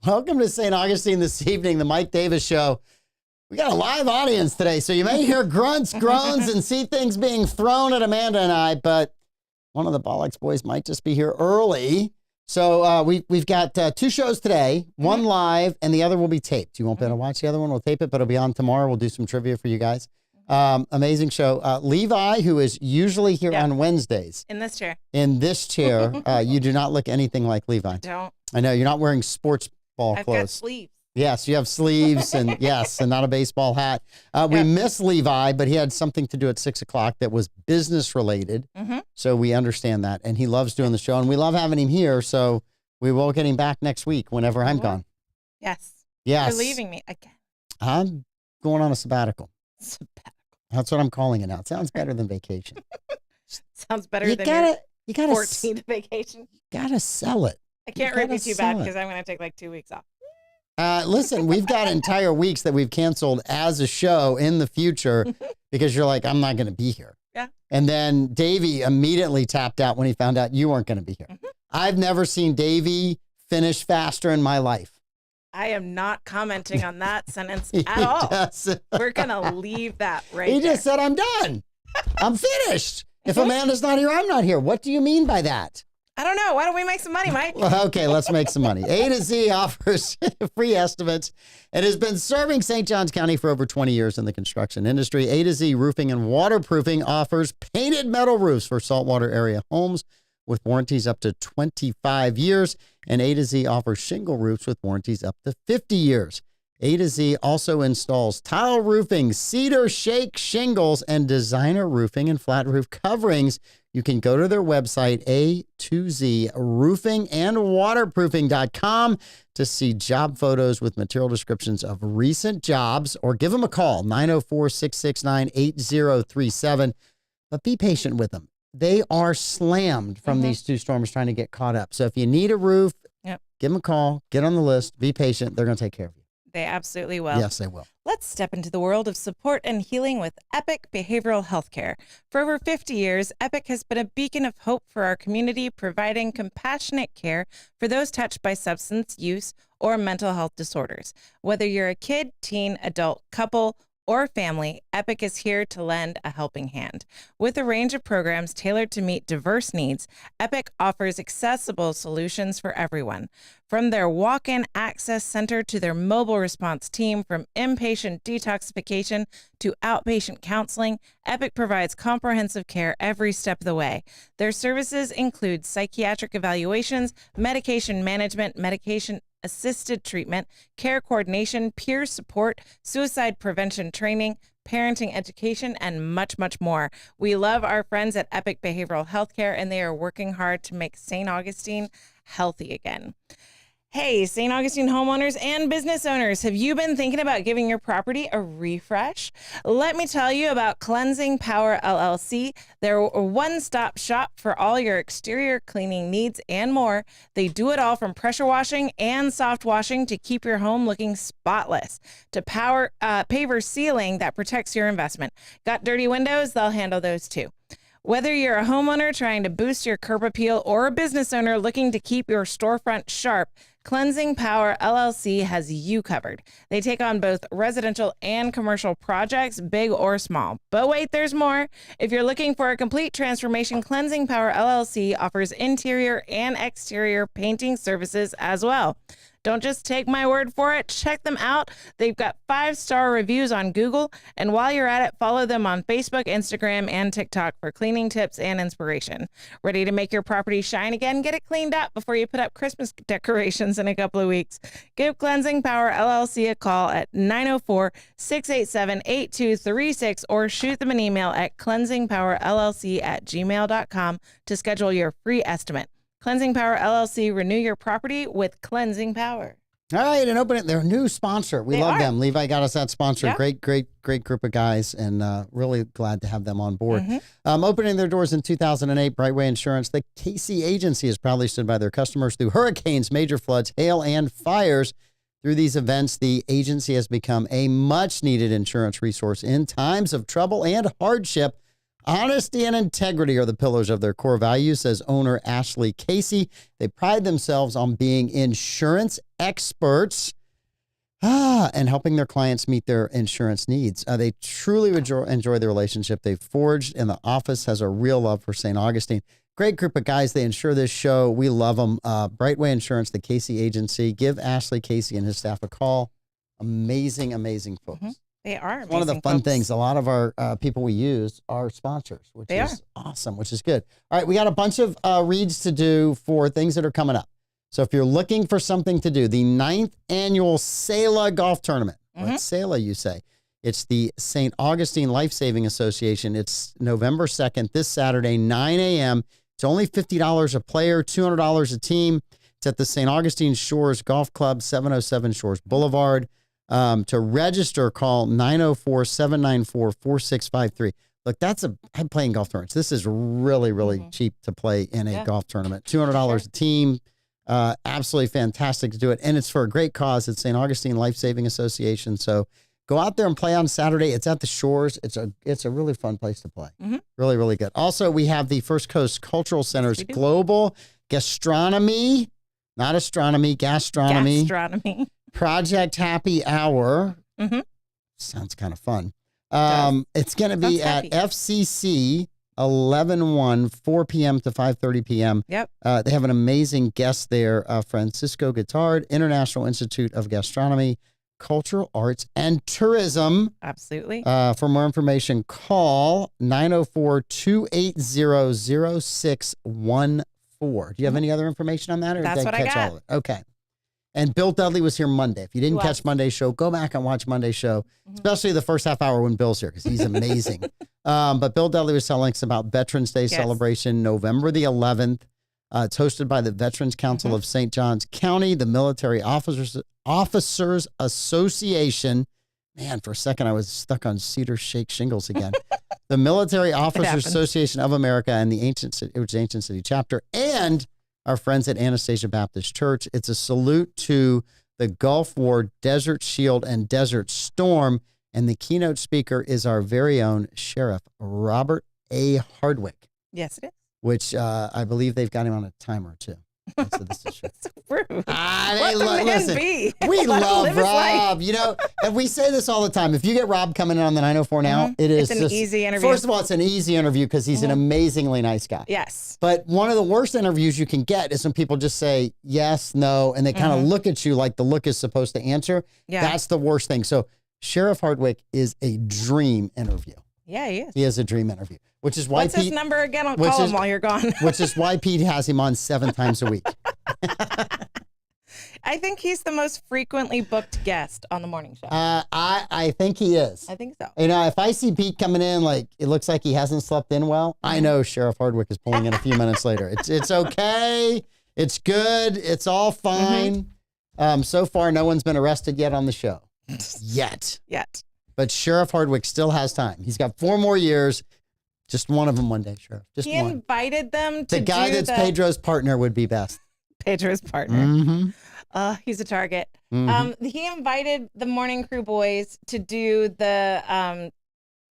Welcome to St. Augustine this evening, the Mike Davis Show. We got a live audience today, so you may hear grunts, groans, and see things being thrown at Amanda and I, but one of the Bollocks boys might just be here early. So we've got 2 shows today, one live, and the other will be taped. You won't be able to watch the other one. We'll tape it, but it'll be on tomorrow. We'll do some trivia for you guys. Amazing show. Levi, who is usually here on Wednesdays. In this chair. In this chair. You do not look anything like Levi. Don't. I know. You're not wearing sports ball I've clothes. got sleeves. Yes, you have sleeves and yes, and not a baseball hat. We miss Levi, but he had something to do at 6 o'clock that was business related. So we understand that. And he loves doing the show and we love having him here. So we will get him back next week whenever I'm gone. Yes. Yes. You're leaving me again. I'm going on a sabbatical. Sabbatical. That's what I'm calling it now. It sounds better than vacation. Sounds better than your you gotta 14th vacation. You gotta sell it. I can't rip you too bad because I'm going to take like 2 weeks off. Listen, we've got entire weeks that we've canceled as a show in the future because you're like, I'm not going to be here. Yeah. And then Davey immediately tapped out when he found out you weren't going to be here. I've never seen Davey finish faster in my life. I am not commenting on that sentence at all. We're going to leave that right He there. just said, I'm done. I'm finished. If Amanda's not here, I'm not here. What do you mean by that? I don't know. Why don't we make some money, Mike? Well, okay, let's make some money. A to Z offers free estimates. It has been serving St. Johns County for over 20 years in the construction industry. A to Z Roofing and Waterproofing offers painted metal roofs for saltwater area homes with warranties up to 25 years. And A to Z offers shingle roofs with warranties up to 50 years. A to Z also installs tile roofing, cedar shake shingles, and designer roofing and flat roof coverings. You can go to their website, A2Z Roofing and Waterproofing.com, to see job photos with material descriptions of recent jobs, or give them a call, 904-669-8037. But be patient with them. They are slammed from these 2 storms trying to get caught up. So if you need a roof, give them a call, get on the list, be patient. They're going to take care of you. They absolutely will. Yes, they will. Let's step into the world of support and healing with Epic Behavioral Healthcare. For over 50 years, Epic has been a beacon of hope for our community, providing compassionate care for those touched by substance use or mental health disorders. Whether you're a kid, teen, adult, couple, or family, Epic is here to lend a helping hand. With a range of programs tailored to meet diverse needs, Epic offers accessible solutions for everyone. From their walk-in access center to their mobile response team, from inpatient detoxification to outpatient counseling, Epic provides comprehensive care every step of the way. Their services include psychiatric evaluations, medication management, medication-assisted treatment, care coordination, peer support, suicide prevention training, parenting education, and much, much more. We love our friends at Epic Behavioral Healthcare, and they are working hard to make St. Augustine healthy again. Hey, St. Augustine homeowners and business owners, have you been thinking about giving your property a refresh? Let me tell you about Cleansing Power LLC. They're a one-stop shop for all your exterior cleaning needs and more. They do it all from pressure washing and soft washing to keep your home looking spotless, to paver sealing that protects your investment. Got dirty windows? They'll handle those too. Whether you're a homeowner trying to boost your curb appeal or a business owner looking to keep your storefront sharp, Cleansing Power LLC has you covered. They take on both residential and commercial projects, big or small. But wait, there's more. If you're looking for a complete transformation, Cleansing Power LLC offers interior and exterior painting services as well. Don't just take my word for it. Check them out. They've got 5-star reviews on Google. And while you're at it, follow them on Facebook, Instagram, and TikTok for cleaning tips and inspiration. Ready to make your property shine again? Get it cleaned up before you put up Christmas decorations in a couple of weeks. Give Cleansing Power LLC a call at 904-687-8236 or shoot them an email at cleansingpowerllc@gmail.com to schedule your free estimate. Cleansing Power LLC, renew your property with Cleansing Power. All right, and open it. They're a new sponsor. We love them. Levi got us that sponsor. Yeah. Great group of guys, and really glad to have them on board. Opening their doors in 2008, Brightway Insurance, the KC Agency, has proudly stood by their customers through hurricanes, major floods, hail, and fires. Through these events, the agency has become a much-needed insurance resource in times of trouble and hardship. Honesty and integrity are the pillars of their core values, says owner Ashley Casey. They pride themselves on being insurance experts and helping their clients meet their insurance needs. They truly enjoy the relationship they've forged, and the office has a real love for St. Augustine. Great group of guys. They insure this show. We love them. Brightway Insurance, the Casey agency. Give Ashley Casey and his staff a call. Amazing, amazing folks. Mm-hmm. They are. One of the fun things. A lot of our people we use are sponsors, which is awesome, which is good. All right, we got a bunch of reads to do for things that are coming up. So if you're looking for something to do, the 9th annual SELA golf tournament. What's SELA, you say? It's the St. Augustine Life Saving Association. It's November 2nd, this Saturday, 9 a.m. It's only $50 a player, $200 a team. It's at the St. Augustine Shores Golf Club, 707 Shores Boulevard. To register, call 904-794-4653. Look, I'm playing golf tournaments. This is really, really cheap to play in a golf tournament. $200 a team. Absolutely fantastic to do it. And it's for a great cause. It's St. Augustine Life Saving Association. So go out there and play on Saturday. It's at the Shores. It's a really fun place to play. Really, really good. Also, we have the First Coast Cultural Center's Global Gastronomy, not astronomy, gastronomy. Project Happy Hour. Sounds kind of fun. It's going to be at FCC 11-1, 4 p.m. to 5:30 p.m. Yep. They have an amazing guest there, Francisco Guitard, International Institute of Gastronomy, Cultural Arts, and Tourism. Absolutely. For more information, call 904-280-0614. Do you have any other information on that? Or That's did what I catch I got. all of it? Okay. And Bill Dudley was here Monday. If you didn't catch Monday's show, go back and watch Monday's show, especially the first half hour when Bill's here, because he's amazing. But Bill Dudley was telling us about Veterans Day celebration, November the 11th. It's hosted by the Veterans Council of St. Johns County, the Military Officers Association. Man, for a second, I was stuck on Cedar Shake shingles again. The Military Officers Association of America and the Ancient City chapter, and our friends at Anastasia Baptist Church. It's a salute to the Gulf War, Desert Shield, and Desert Storm. And the keynote speaker is our very own Sheriff Robert A. Hardwick. Yes, it is. Which I believe they've got him on a timer, too. So this is true. So rude. Listen, we love Rob. You know, and we say this all the time. If you get Rob coming in on the 904 now, it's an easy interview. First of all, it's an easy interview because he's an amazingly nice guy. Yes. But one of the worst interviews you can get is when people just say yes, no, and they kind of look at you like the look is supposed to answer. Yeah. That's the worst thing. So Sheriff Hardwick is a dream interview. Yeah, he is. He is a dream interview. Which is why What's his number again? I'll call him while you're gone. Which is why Pete has him on 7 times a week. I think he's the most frequently booked guest on the morning show. I think he is. I think so. You know, if I see Pete coming in like it looks like he hasn't slept in well, I know Sheriff Hardwick is pulling in a few minutes later. It's okay. It's good. It's all fine. So far, no one's been arrested yet on the show. Yet. But Sheriff Hardwick still has time. He's got 4 more years. Just one of them one day, Sheriff. Just he one. Invited them to the guy that's Pedro's partner would be best. Pedro's partner. He's a target. He invited the morning crew boys to do the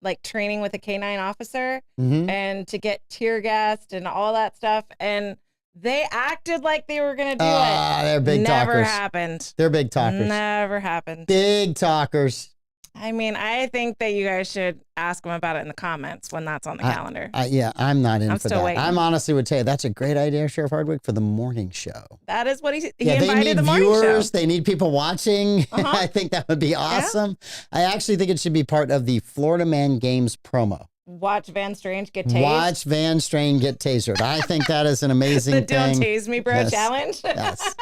like training with a K-9 officer and to get tear gassed and all that stuff. And they acted like they were going to do it. They're big talkers. Never happened. They're big talkers. Never happened. Big talkers. I mean, I think that you guys should ask them about it in the comments when that's on the calendar. Yeah, I'm not in for that. Waiting. I'm honestly would tell you that's a great idea, Sheriff Hardwick, for the morning show. That is what he invited the morning viewers, show. They need people watching. I think that would be awesome. Yeah. I actually think it should be part of the Florida Man Games promo. Watch Van Strange get tased. Watch Van Strange get tasered. I think that is an amazing the thing. Don't Tase Me Bro challenge. Yes.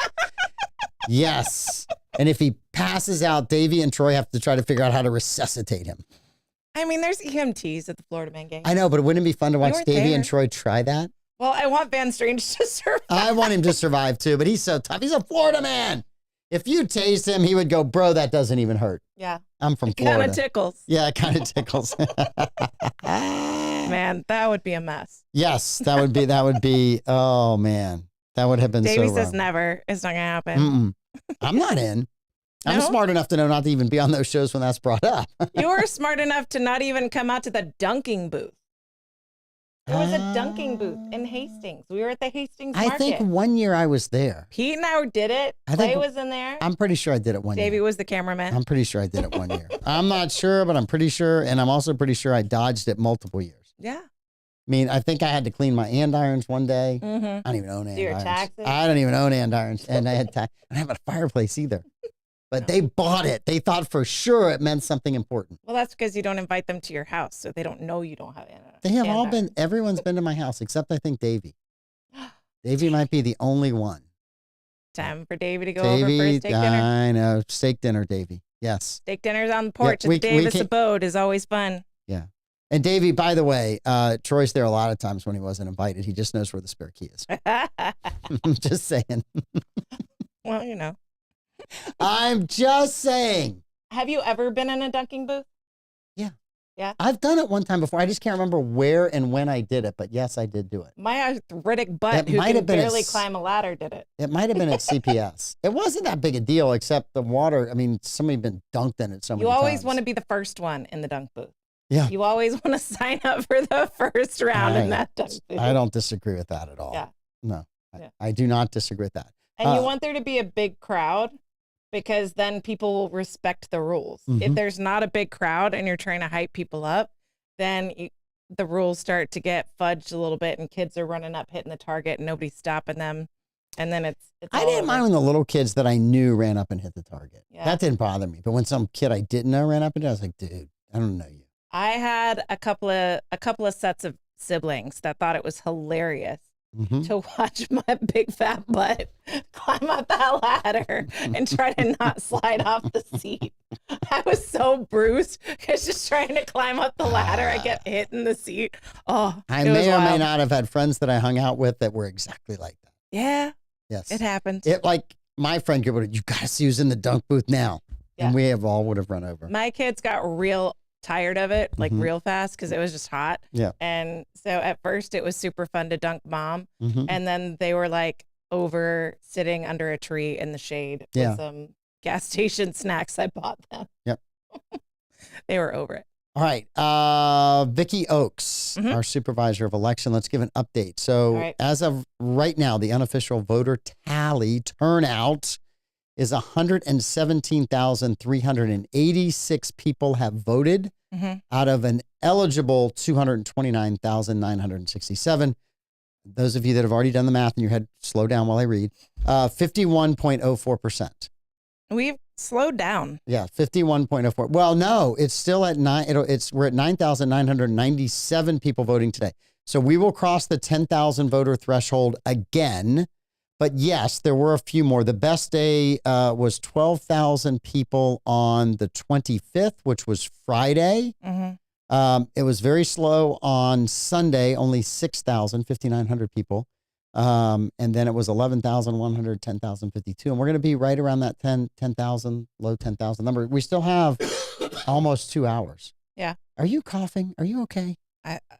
Yes. And if he passes out, Davey and Troy have to try to figure out how to resuscitate him. I mean, there's EMTs at the Florida Man Games. I know, but wouldn't it be fun to watch Davey and Troy try that? Well, I want Van Strange to survive. I want him to survive too, but he's so tough. He's a Florida man. If you tased him, he would go, bro, that doesn't even hurt. Yeah. I'm from Florida. Kind of tickles. Yeah, it kind of tickles. Man, that would be a mess. Yes, that would be, oh man, that would have been Davey so wrong. says never. It's not going to happen. I'm not in. I'm smart enough to know not to even be on those shows when that's brought up. You were smart enough to not even come out to the dunking booth. There was a dunking booth in Hastings. We were at the Hastings Market. I think one year I was there. Pete and I did it. Clay was in there. I'm pretty sure I did it one year. Davey was the cameraman. I'm pretty sure I did it one year. I'm not sure, but I'm pretty sure. And I'm also pretty sure I dodged it multiple years. Yeah. I mean, I think I had to clean my andirons one day. Mm-hmm. I don't even own andirons. Do your taxes? I don't even own andirons. And I don't have a fireplace either. But they bought it. They thought for sure it meant something important. Well, that's because you don't invite them to your house, so they don't know you don't have andirons. They have all been, everyone's been to my house, except I think Davey. Davey might be the only one. Time for Davey to go over for his steak dinner. I know. Steak dinner, Davey. Yes. Steak dinner's on the porch Yeah, at the Davis abode is always fun. Yeah. And Davey, by the way, Troy's there a lot of times when he wasn't invited. He just knows where the spare key is. I'm just saying. Well, you know. I'm just saying. Have you ever been in a dunking booth? Yeah. Yeah. I've done it one time before. I just can't remember where and when I did it, but yes, I did do it. My arthritic butt, who can barely climb a ladder, did it. It might have been at CPS. It wasn't that big a deal, except the water. I mean, somebody had been dunked in it so many times. You always want to be the first one in the dunk booth. Yeah. You always want to sign up for the first round in that dunk booth. I don't disagree with that at all. Yeah. No, yeah. I do not disagree with that. And you want there to be a big crowd, because then people will respect the rules. Mm-hmm. If there's not a big crowd and you're trying to hype people up, then the rules start to get fudged a little bit, and kids are running up, hitting the target, and nobody's stopping them. And then it's I didn't mind when the little kids that I knew ran up and hit the target. Yeah. That didn't bother me. But when some kid I didn't know ran up and did, I was like, dude, I don't know you. I had a couple of sets of siblings that thought it was hilarious to watch my big fat butt climb up that ladder and try to not slide off the seat. I was so bruised because just trying to climb up the ladder, I get hit in the seat. Oh, I may or may not have had friends that I hung out with that were exactly like that. Yeah. Yes. It happened. It like my friend group would, you got to see who's in the dunk booth now. Yeah. And we would have run over. My kids got real tired of it, like real fast, because it was just hot. Yeah. And so at first it was super fun to dunk mom. And then they were like over sitting under a tree in the shade with some gas station snacks I bought them. Yep. They were over it. All right. Vicki Oakes, our supervisor of election. Let's give an update. So as of right now, the unofficial voter tally turnout is 117,386 people have voted out of an eligible 229,967. Those of you that have already done the math in your head, slow down while I read. 51.04%. We've slowed down. Yeah, 51.04. Well, no, it's still at we're at 9,997 people voting today. So we will cross the 10,000 voter threshold again. But yes, there were a few more. The best day was 12,000 people on the 25th, which was Friday. It was very slow on Sunday, only 5,900 people. And then it was 11,100, 10,052. And we're going to be right around that 10,000, low 10,000 number. We still have almost 2 hours. Yeah. Are you coughing? Are you okay?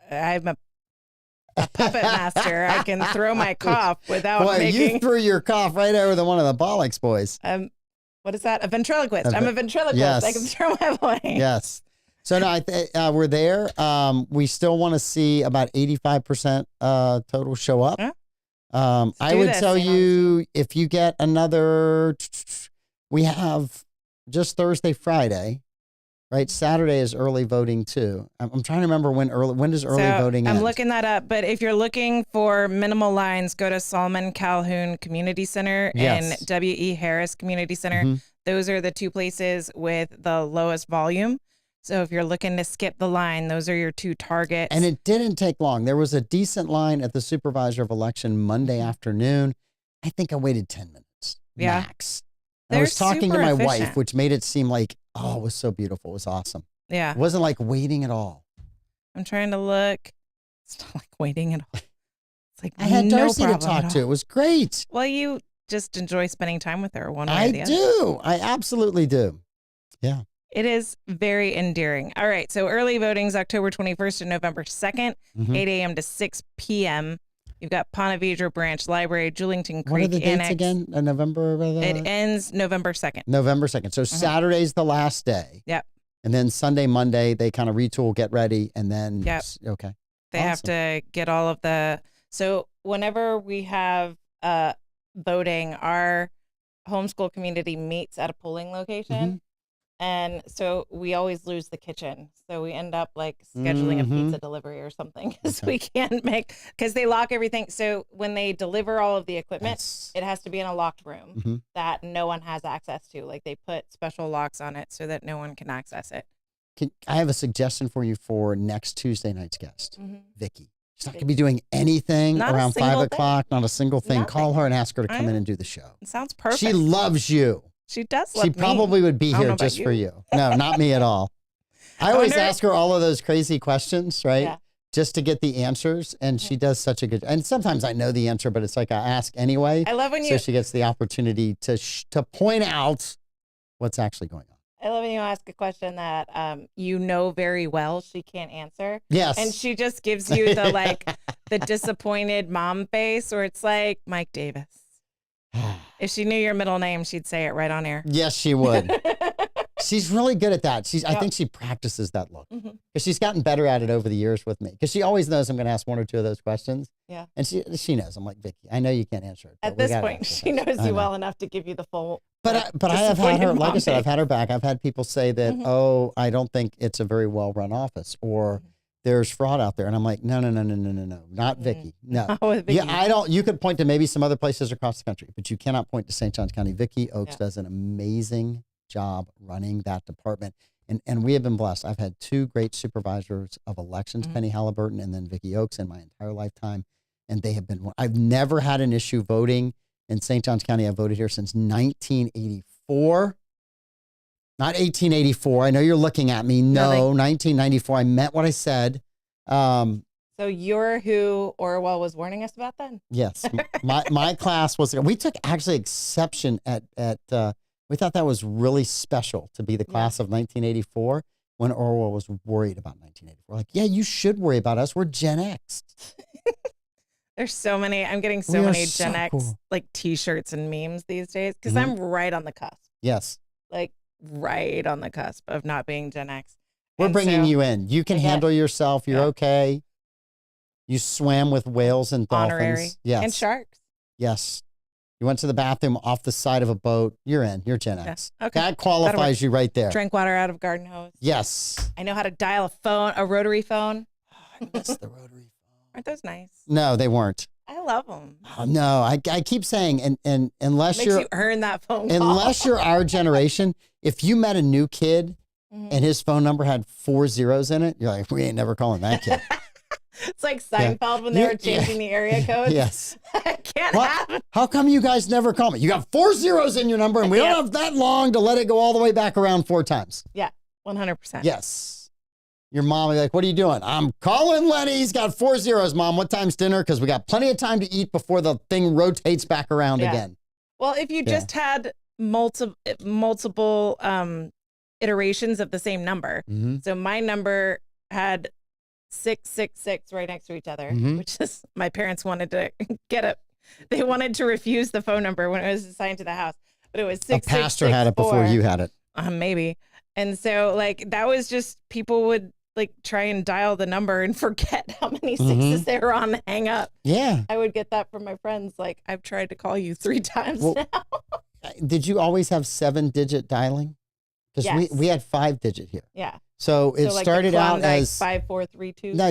I'm a puppet master. I can throw my cough without making... you threw your cough right over one of the Bollocks boys. What is that? A ventriloquist. I'm a ventriloquist. Yes. I can throw my voice. Yes. So no, we're there. We still want to see about 85% total show up. Yeah. I would tell you, if you get another, we have just Thursday, Friday, right? Saturday is early voting too. I'm trying to remember when does early voting end? I'm looking that up, but if you're looking for minimal lines, go to Solomon Calhoun Community Center and W.E. Harris Community Center. Those are the two places with the lowest volume. So if you're looking to skip the line, those are your two targets. And it didn't take long. There was a decent line at the supervisor of election Monday afternoon. I think I waited 10 minutes max. I was talking to my wife, which made it seem like, it was so beautiful. It was awesome. Yeah. It wasn't like waiting at all. I'm trying to look. It's not like waiting at all. It's like I had Darcy to talk to. It was great. Well, you just enjoy spending time with her one way or the other. I do. I absolutely do. Yeah. It is very endearing. All right. So early voting is October 21st and November 2nd, 8 a.m. to 6 p.m. You've got Ponte Vedra Branch Library, Julington Creek What are the Annex. dates again? November? It ends November 2nd. November 2nd. So Saturday's the last day. Yep. And then Sunday, Monday, they kind of retool, get ready, and then, okay. They have to get all of so whenever we have voting, our homeschool community meets at a polling location. And so we always lose the kitchen. So we end up like scheduling a pizza delivery or something because we can't because they lock everything. So when they deliver all of the equipment, it has to be in a locked room that no one has access to. Like they put special locks on it so that no one can access it. I have a suggestion for you for next Tuesday night's guest, Vicky. She's not going to be doing anything around 5 o'clock, not a single thing. Nothing. Call her and ask her to come in and do the show. It sounds perfect. She loves you. She does love She me. probably would be here just for you. No, not me at all. I always ask her all of those crazy questions, right? Yeah. Just to get the answers. And she does such a good, and sometimes I know the answer, but it's like I ask anyway. I love when so she gets the opportunity to point out what's actually going on. I love when you ask a question that you know very well she can't answer. Yes. And she just gives you the the disappointed mom face where it's like, Mike Davis. If she knew your middle name, she'd say it right on air. Yes, she would. She's really good at that. I think she practices that look because she's gotten better at it over the years with me because she always knows I'm going to ask one or two of those questions. Yeah. And she knows. I'm like, Vicky, I know you can't answer it. At this point, she knows you well enough to give you the full. But I have had her, like I said, I've had her back. I've had people say that, oh, I don't think it's a very well-run office or there's fraud out there. And I'm like, no, not Vicky. No. Vicky. Yeah, you could point to maybe some other places across the country, but you cannot point to St. Johns County. Vicky Oakes does an amazing job running that department. And we have been blessed. I've had two great supervisors of elections, Penny Halliburton and then Vicky Oakes in my entire lifetime. And they have been, I've never had an issue voting in St. Johns County. I've voted here since 1984. Not 1884. I know you're looking at me. No, 1994. I meant what I said. So you're who Orwell was warning us about then? Yes. My class was, we took actually exception at we thought that was really special to be the class of 1984 when Orwell was worried about 1984. Like, yeah, you should worry about us. We're Gen X. There's so many. I'm getting so many Gen X like T-shirts and memes these days because I'm right on the cusp. Yes. Like right on the cusp of not being Gen X. We're bringing you in. You can handle yourself. You're okay. You swam with whales and dolphins. Honorary. Yes. And sharks. Yes. You went to the bathroom off the side of a boat. You're in. You're Gen X. Okay. That qualifies you right there. Drank water out of garden hose. Yes. I know how to dial a phone, a rotary phone. Oh, I miss the rotary phone. Aren't those nice? No, they weren't. I love them. Oh, no, I keep saying, and unless Makes you earn that phone call. Unless you're our generation, if you met a new kid and his phone number had 4 zeros in it, you're like, we ain't never calling that kid. It's like Seinfeld when they were changing the area codes. Yes. I can't have. How come you guys never call me? You got 4 zeros in your number and we don't have that long to let it go all the way back around 4 times. Yeah, 100%. Yes. Your mom will be like, what are you doing? I'm calling Lenny. He's got 4 zeros, Mom. What time's dinner? Because we got plenty of time to eat before the thing rotates back around again. Well, if you just had multiple iterations of the same number. So my number had 666 right next to each other, which is my parents wanted to get it. They wanted to refuse the phone number when it was assigned to the house, but it was 666. A pastor had it before you had it. Maybe. And so like that was just people would like try and dial the number and forget how many sixes they were on the hang up. Yeah. I would get that from my friends. Like, I've tried to call you 3 times now. Did you always have 7-digit dialing? Because we had 5-digit here. Yeah. So it like started out as 5432. No,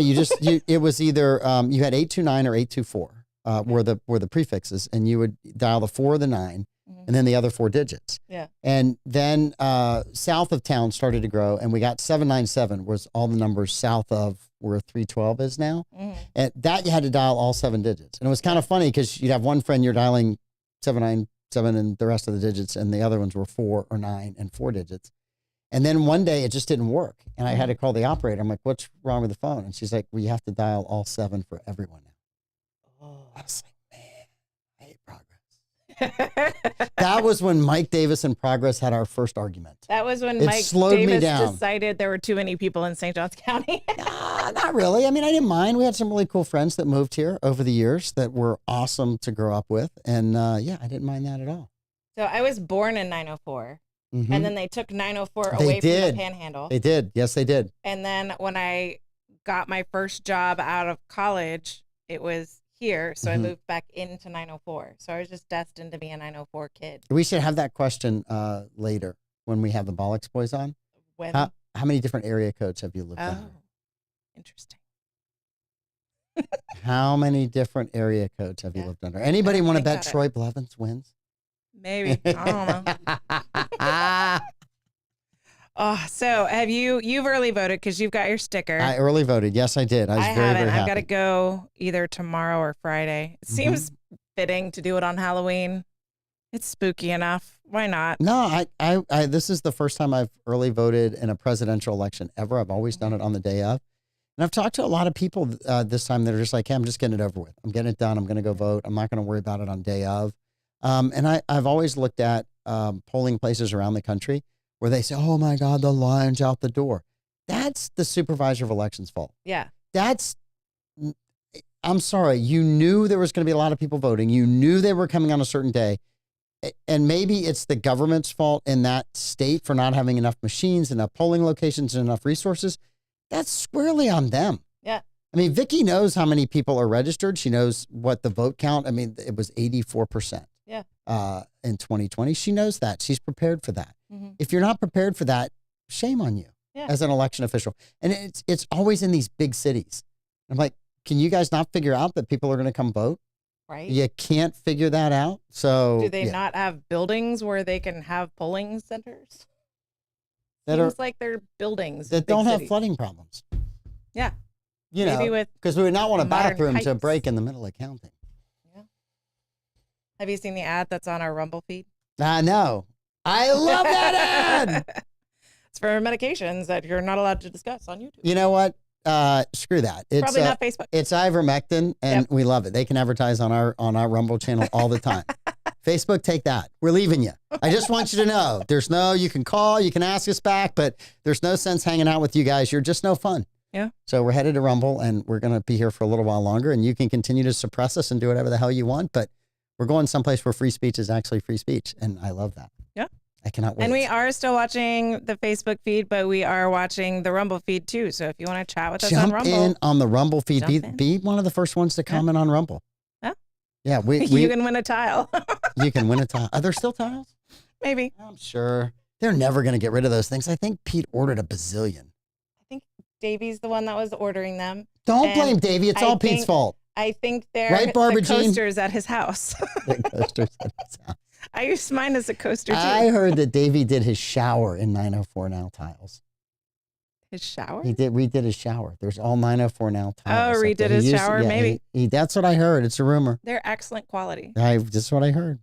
it was either you had 829 or 824 were the prefixes, and you would dial the 4 or the 9. And then the other 4 digits. Yeah. And then south of town started to grow, and we got 797 was all the numbers south of where 312 is now. And that you had to dial all 7 digits. And it was kind of funny because you'd have one friend you're dialing 797 and the rest of the digits, and the other ones were 4 or 9 and 4 digits. And then one day it just didn't work. And I had to call the operator. I'm like, what's wrong with the phone? And she's like, well, you have to dial all 7 for everyone now. I was like, man, I hate progress. That was when Mike Davis and Progress had our first argument. That was when Mike Davis decided there were too many people in St. Johns County. Not really. I mean, I didn't mind. We had some really cool friends that moved here over the years that were awesome to grow up with. And I didn't mind that at all. So I was born in 904. And then they took 904 away from the Panhandle. They did. Yes, they did. And then when I got my first job out of college, it was here. So I moved back into 904. So I was just destined to be a 904 kid. We should have that question later when we have the Bollocks Boys on. When? How many different area codes have you lived under? Interesting. How many different area codes have you lived under? Anybody want to bet Troy Blevins wins? Maybe. I don't know. Oh, so you've early voted because you've got your sticker. I early voted. Yes, I did. I was very happy. I've got to go either tomorrow or Friday. It seems fitting to do it on Halloween. It's spooky enough. Why not? No, I this is the first time I've early voted in a presidential election ever. I've always done it on the day of. And I've talked to a lot of people this time that are just like, hey, I'm just getting it over with. I'm getting it done. I'm going to go vote. I'm not going to worry about it on day of. And I've always looked at polling places around the country where they say, oh, my God, the line's out the door. That's the supervisor of elections' fault. Yeah. I'm sorry. You knew there was going to be a lot of people voting. You knew they were coming on a certain day. And maybe it's the government's fault in that state for not having enough machines, enough polling locations, and enough resources. That's squarely on them. Yeah. I mean, Vicky knows how many people are registered. She knows what the vote count. I mean, it was 84%. Yeah. In 2020. She knows that. She's prepared for that. If you're not prepared for that, shame on you as an election official. And it's always in these big cities. I'm like, can you guys not figure out that people are going to come vote? Right. You can't figure that out. So do they not have buildings where they can have polling centers? Seems like they're buildings that don't have flooding problems. Yeah. You know, because we would not want a bathroom to break in the middle of counting. Yeah. Have you seen the ad that's on our Rumble feed? I know. I love that ad. It's for medications that you're not allowed to discuss on YouTube. You know what? Screw that. It's probably not Facebook. It's ivermectin, and we love it. They can advertise on our Rumble channel all the time. Facebook, take that. We're leaving you. I just want you to know you can call, you can ask us back, but there's no sense hanging out with you guys. You're just no fun. Yeah. So we're headed to Rumble, and we're going to be here for a little while longer, and you can continue to suppress us and do whatever the hell you want, but we're going someplace where free speech is actually free speech, and I love that. Yeah. I cannot wait. And we are still watching the Facebook feed, but we are watching the Rumble feed too. So if you want to chat with us on Rumble. Jump in on the Rumble feed. Be one of the first ones to comment on Rumble. Yeah. Yeah. You can win a tile. You can win a tile. Are there still tiles? Maybe. I'm sure. They're never going to get rid of those things. I think Pete ordered a bazillion. I think Davey's the one that was ordering them. Don't blame Davey. It's all Pete's fault. I think they're the coasters at his house. The coasters at his house. I used mine as a coaster too. I heard that Davey did his shower in 904 now tiles. His shower? He did. Redid his shower. There's all 904 now tiles. Oh, redid his shower? Maybe. That's what I heard. It's a rumor. They're excellent quality. That's what I heard.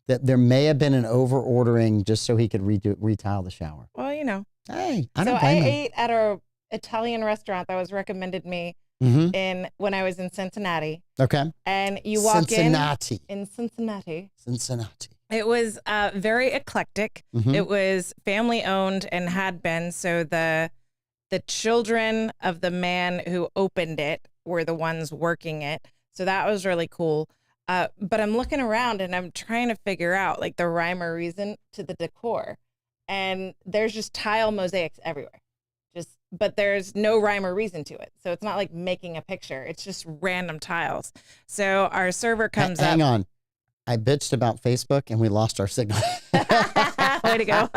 That there may have been an over ordering just so he could retile the shower. Well, you know. Hey, I ate at an Italian restaurant that was recommended me when I was in Cincinnati. Okay. And you walk in Cincinnati. It was very eclectic. It was family owned and had been. So the children of the man who opened it were the ones working it. So that was really cool. But I'm looking around and I'm trying to figure out like the rhyme or reason to the decor. And there's just tile mosaics everywhere. But there's no rhyme or reason to it. So it's not like making a picture. It's just random tiles. So our server comes up. Hang on. I bitched about Facebook and we lost our signal. Way to go.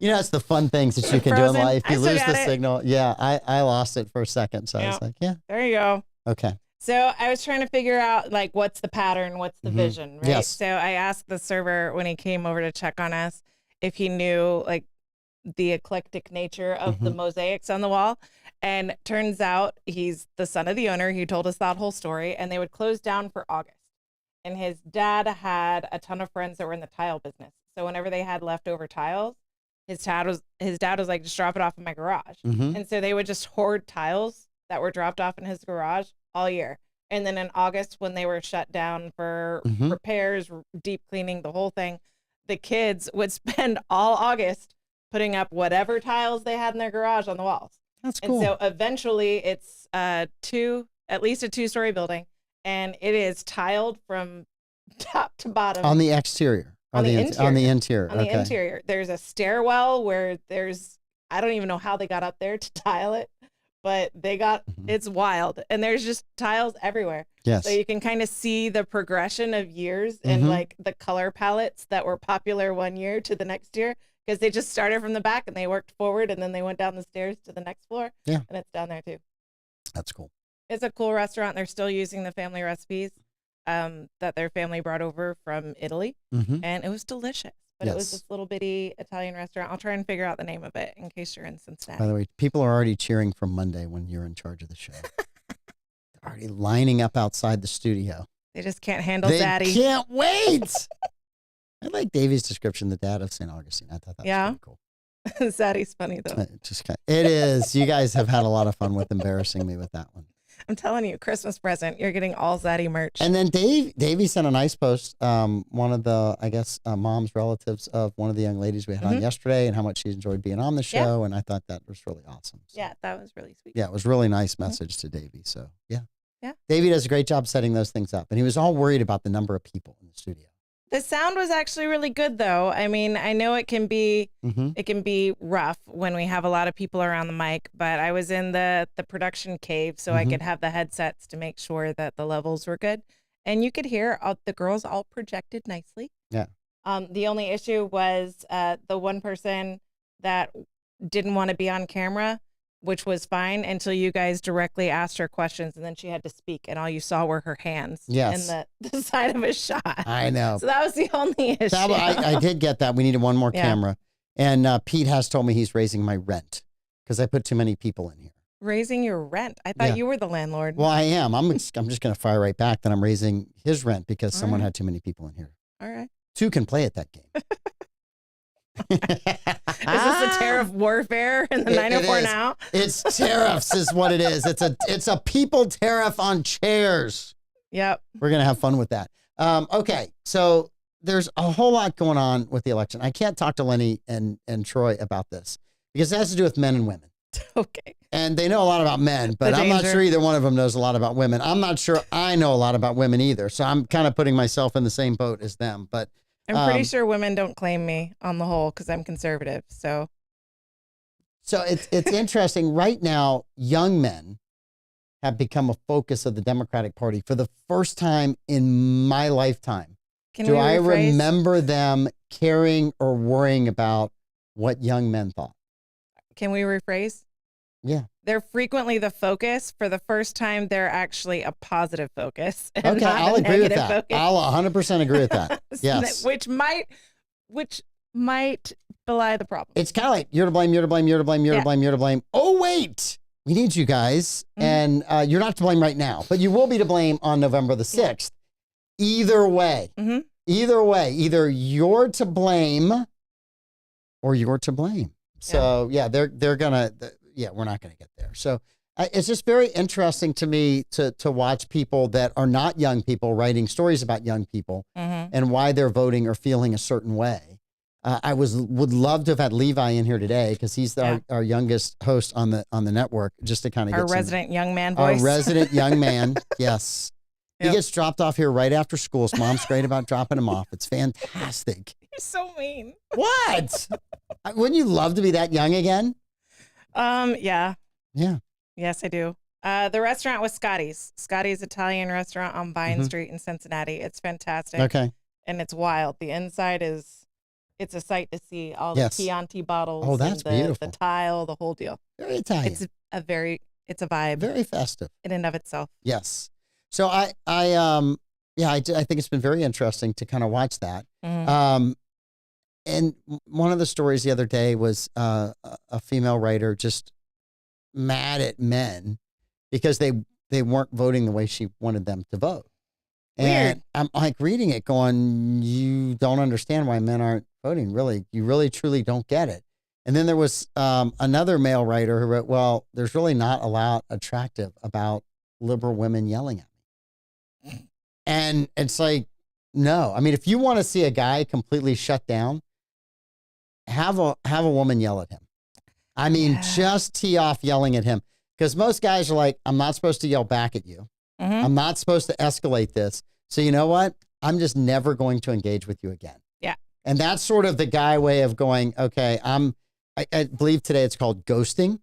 You know, it's the fun things that you can do in life. You lose the signal. Yeah, I lost it for a second. So I was like, yeah. There you go. Okay. So I was trying to figure out like, what's the pattern? What's the vision? Right. Yes. So I asked the server when he came over to check on us, if he knew like the eclectic nature of the mosaics on the wall. And turns out he's the son of the owner. He told us that whole story, and they would close down for August. And his dad had a ton of friends that were in the tile business. So whenever they had leftover tiles, his dad was like, just drop it off in my garage. And so they would just hoard tiles that were dropped off in his garage all year. And then in August, when they were shut down for repairs, deep cleaning, the whole thing, the kids would spend all August putting up whatever tiles they had in their garage on the walls. That's cool. And so eventually it's at least a 2-story building, and it is tiled from top to bottom. On the exterior. On the interior. On the interior. There's a stairwell where there's I don't even know how they got up there to tile it, but it's wild. And there's just tiles everywhere. Yes. So you can kind of see the progression of years and like the color palettes that were popular one year to the next year, because they just started from the back and they worked forward and then they went down the stairs to the next floor. Yeah. And it's down there too. That's cool. It's a cool restaurant. They're still using the family recipes that their family brought over from Italy. And it was delicious. But it was this little bitty Italian restaurant. I'll try and figure out the name of it in case you're in Cincinnati. By the way, people are already cheering for Monday when you're in charge of the show. They're already lining up outside the studio. They just can't handle Daddy. They can't wait. I like Davey's description, the dad of St. Augustine. I thought that was pretty cool. Zaddy's funny, though. It is. You guys have had a lot of fun with embarrassing me with that one. I'm telling you, Christmas present. You're getting all Zaddy merch. And then Davey sent a nice post. One of the, I guess, mom's relatives of one of the young ladies we had on yesterday, and how much she enjoyed being on the show. And I thought that was really awesome. So, yeah, that was really sweet. Yeah, it was a really nice message to Davey. So, yeah. Davey does a great job setting those things up. And he was all worried about the number of people in the studio. The sound was actually really good, though. I mean, I know it can be rough when we have a lot of people around the mic, but I was in the production cave, so I could have the headsets to make sure that the levels were good, and you could hear the girls all projected nicely. Yeah. The only issue was the one person that didn't want to be on camera, which was fine until you guys directly asked her questions, and then she had to speak, and all you saw were her hands in the side of a shot. I know. So that was the only issue. I did get that. We needed one more camera. And Pete has told me he's raising my rent because I put too many people in here. Raising your rent? I thought you were the landlord. Well, I am. I'm just going to fire right back that I'm raising his rent because someone had too many people in here. All right. Two can play at that game. Is this a tariff warfare in the 904 now? It's tariffs is what it is. It's a people tariff on chairs. Yep. We're going to have fun with that. Okay. So there's a whole lot going on with the election. I can't talk to Lenny and Troy about this because it has to do with men and women. Okay. And they know a lot about men, but I'm not sure either one of them knows a lot about women. I'm not sure I know a lot about women either. So I'm kind of putting myself in the same boat as them. But I'm pretty sure women don't claim me on the whole because I'm conservative. So it's interesting. Right now, young men have become a focus of the Democratic Party for the first time in my lifetime. Do I remember them caring or worrying about what young men thought? Can we rephrase? Yeah. They're frequently the focus. For the first time, they're actually a positive focus. Okay, I'll agree with that. Focus. I'll 100% agree with that. Yes. Which might belie the problem. It's kind of like you're to blame, you're to blame, you're to blame, you're to blame, you're to blame. Oh, wait. We need you guys. And you're not to blame right now, but you will be to blame on November the 6th. Either way. Either way. Either you're to blame or you're to blame. So, they're going to... we're not going to get there. So it's just very interesting to me to watch people that are not young people writing stories about young people and why they're voting or feeling a certain way. I would love to have had Levi in here today because he's our youngest host on the network, just to kind of get our resident young man voice. Our resident young man, yes. He gets dropped off here right after school. His mom's great about dropping him off. It's fantastic. You're so mean. What? Wouldn't you love to be that young again? Yeah. Yeah. Yes, I do. The restaurant was Scotty's Italian restaurant on Vine Street in Cincinnati. It's fantastic. Okay. And it's wild. The inside it's a sight to see. All the Chianti bottles. Oh, that's beautiful. The tile, the whole deal. Very Italian. It's a vibe. Very festive. In and of itself. Yes. So I think it's been very interesting to kind of watch that. And one of the stories the other day was a female writer just mad at men because they weren't voting the way she wanted them to vote. And I'm like reading it going, you don't understand why men aren't voting. Really, you really, truly don't get it. And then there was another male writer who wrote, well, there's really not a lot attractive about liberal women yelling at me. And it's like, no. I mean, if you want to see a guy completely shut down, have a woman yell at him. I mean, just tee off yelling at him. Because most guys are like, I'm not supposed to yell back at you. I'm not supposed to escalate this. So you know what? I'm just never going to engage with you again. Yeah. And that's sort of the guy way of going, okay, I believe today it's called ghosting.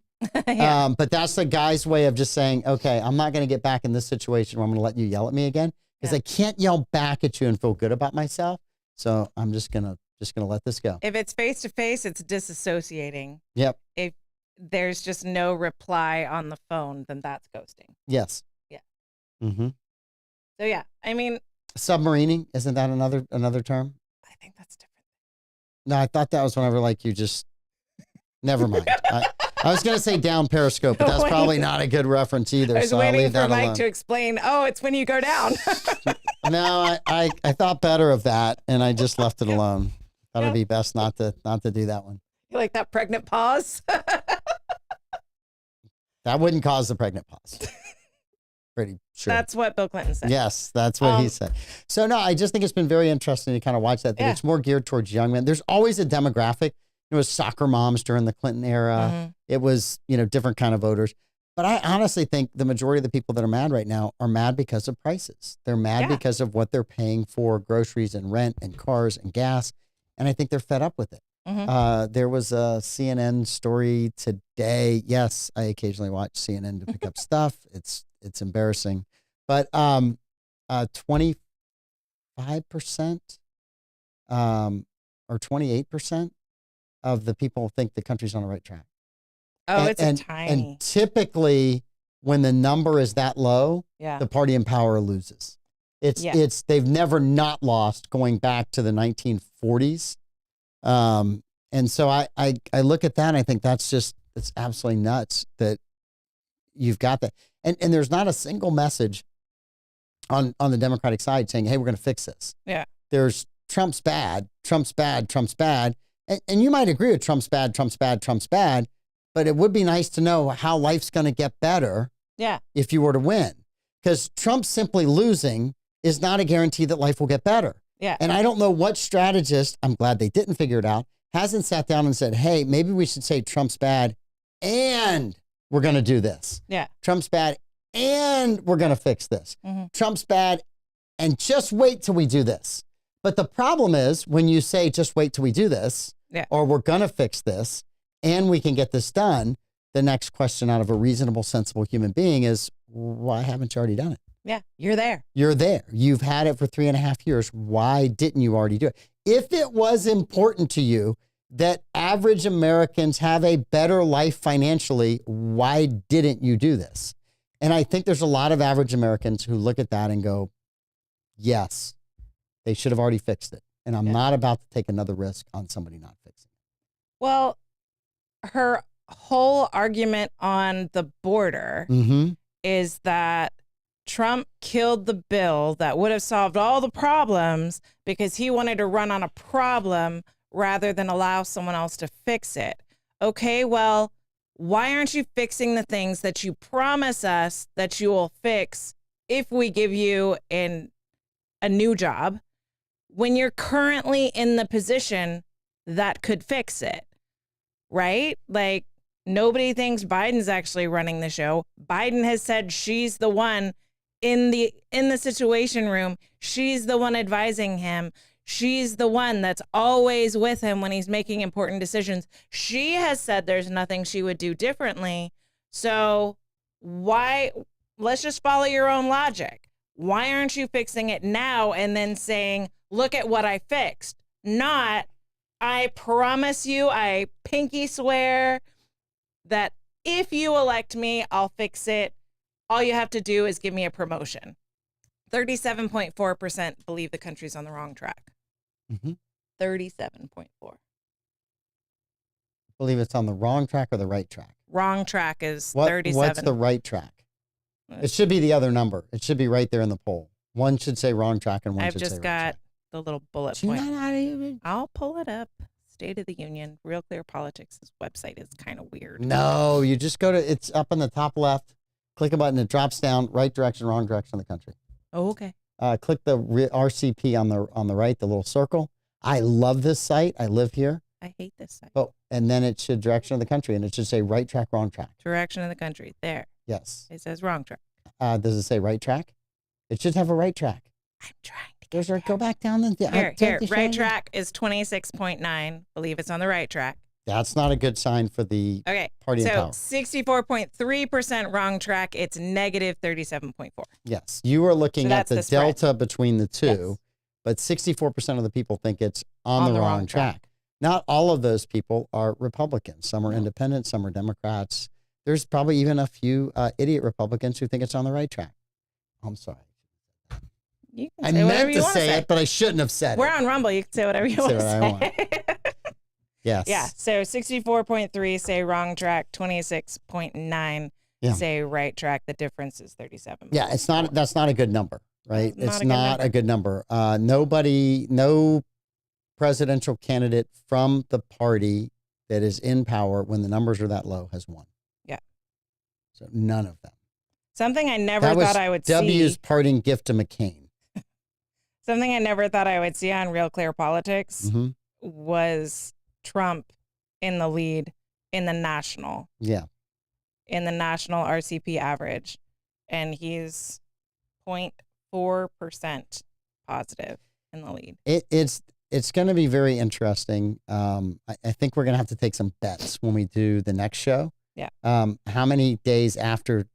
Yeah. But that's the guy's way of just saying, okay, I'm not going to get back in this situation where I'm going to let you yell at me again because I can't yell back at you and feel good about myself. So I'm just going to let this go. If it's face to face, it's disassociating. Yep. If there's just no reply on the phone, then that's ghosting. Yes. Yeah. Mm-hmm. So yeah, I mean, submarining, isn't that another term? I think that's different. No, I thought that was whenever like you just never mind. I was going to say down Periscope, but that's probably not a good reference either. I was so I'll waiting leave for that Mike alone. to explain. Oh, it's when you go down. No, I thought better of that, and I just left it alone. Thought it'd be best not to do that one. You like that pregnant pause? That wouldn't cause the pregnant pause. Pretty sure. That's what Bill Clinton said. Yes, that's what he said. So no, I just think it's been very interesting to kind of watch that. It's more geared towards young men. There's always a demographic. It was soccer moms during the Clinton era. Mm-hmm. It was, different kind of voters. But I honestly think the majority of the people that are mad right now are mad because of prices. They're mad because of what they're paying for groceries and rent and cars and gas. And I think they're fed up with it. Mm-hmm. There was a CNN story today. Yes, I occasionally watch CNN to pick up stuff. It's embarrassing. But 25% or 28% of the people think the country's on the right track. Oh, it's tiny. And typically, when the number is that low, the party in power loses. They've never not lost going back to the 1940s. And so I look at that and I think it's absolutely nuts that you've got that. And there's not a single message on the Democratic side saying, hey, we're going to fix this. Yeah. There's Trump's bad, Trump's bad, Trump's bad. And you might agree with Trump's bad, Trump's bad, Trump's bad, but it would be nice to know how life's going to get better if you were to win. Because Trump simply losing is not a guarantee that life will get better. Yeah. And I don't know what strategist, I'm glad they didn't figure it out, hasn't sat down and said, hey, maybe we should say Trump's bad and we're going to do this. Yeah. Trump's bad and we're going to fix this. Mm-hmm. Trump's bad and just wait till we do this. But the problem is when you say just wait till we do this or we're going to fix this and we can get this done, the next question out of a reasonable, sensible human being is, why haven't you already done it? Yeah, you're there. You're there. You've had it for 3.5 years. Why didn't you already do it? If it was important to you that average Americans have a better life financially, why didn't you do this? And I think there's a lot of average Americans who look at that and go, yes, they should have already fixed it. And I'm not about to take another risk on somebody not fixing it. Well, her whole argument on the border is that Trump killed the bill that would have solved all the problems because he wanted to run on a problem rather than allow someone else to fix it. Okay, well, why aren't you fixing the things that you promise us that you will fix if we give you a new job when you're currently in the position that could fix it, right? Like, nobody thinks Biden's actually running the show. Biden has said she's the one in the situation room. She's the one advising him. She's the one that's always with him when he's making important decisions. She has said there's nothing she would do differently. So let's just follow your own logic. Why aren't you fixing it now and then saying, look at what I fixed? Not, I promise you, I pinky swear that if you elect me, I'll fix it. All you have to do is give me a promotion. 37.4% believe the country's on the wrong track. 37.4. Believe it's on the wrong track or the right track? Wrong track is 37. What's the right track? It should be the other number. It should be right there in the poll. One should say wrong track and one should say right track. I've just got the little bullet point. I'll pull it up. State of the Union, Real Clear Politics' website is kind of weird. No, you just go to, it's up in the top left. Click a button, it drops down, right direction, wrong direction of the country. Oh, okay. Click the RCP on the right, the little circle. I love this site. I live here. I hate this site. Oh, and then it should direction of the country, and it should say right track, wrong track. Direction of the country. There. Yes. It says wrong track. Does it say right track? It should have a right track. I'm trying to get Go back down. Here. Right track is 26.9. Believe it's on the right track. That's not a good sign for the party in power. 64.3% wrong track. It's negative 37.4. Yes. You are looking at the delta between the two, yes. but 64% of the people think it's on the wrong track. Not all of those people are Republicans. Some are independents, some are Democrats. There's probably even a few idiot Republicans who think it's on the right track. I'm sorry. You can say whatever you want to say it, but I shouldn't have said it. We're on Rumble. You can say whatever you want to say. Yes. Yeah. So 64.3 say wrong track, 26.9 say right track. The difference is 37. Yeah, that's not a good number, right? It's not a good number. No presidential candidate from the party that is in power when the numbers are that low has won. Yeah. So none of them. Something I never thought I would see. W's parting gift to McCain. Something I never thought I would see on Real Clear Politics was Trump in the lead in the national. Yeah. In the national RCP average. And he's 0.4% positive in the lead. It's going to be very interesting. I think we're going to have to take some bets when we do the next show. Yeah. How many days after,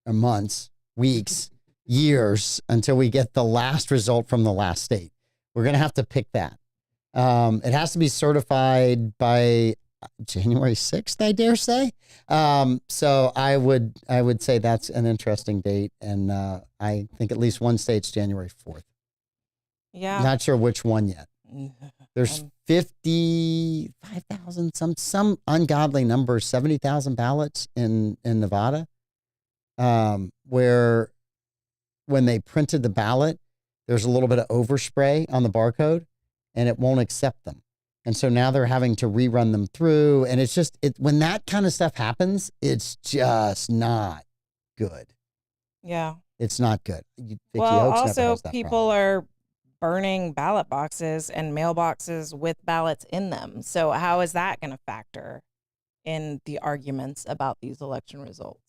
or months, weeks, years until we get the last result from the last state? We're going to have to pick that. It has to be certified by January 6th, I dare say. So I would say that's an interesting date. And I think at least one state's January 4th. Yeah. Not sure which one yet. There's 55,000, some ungodly number, 70,000 ballots in Nevada, where when they printed the ballot, there's a little bit of overspray on the barcode and it won't accept them. And so now they're having to rerun them through. And it's just, when that kind of stuff happens, it's just not good. Yeah. It's not good. Well, also people are burning ballot boxes and mailboxes with ballots in them. So how is that going to factor in the arguments about these election results?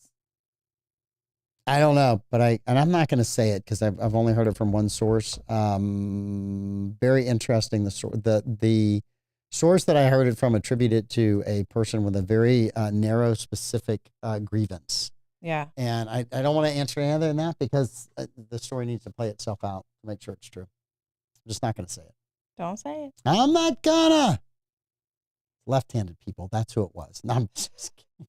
I don't know, but I'm not going to say it because I've only heard it from one source. Very interesting. The source that I heard it from attributed to a person with a very narrow, specific grievance. Yeah. And I don't want to answer any other than that because the story needs to play itself out to make sure it's true. I'm just not going to say it. Don't say it. I'm not gonna. Left-handed people. That's who it was. No, I'm just kidding.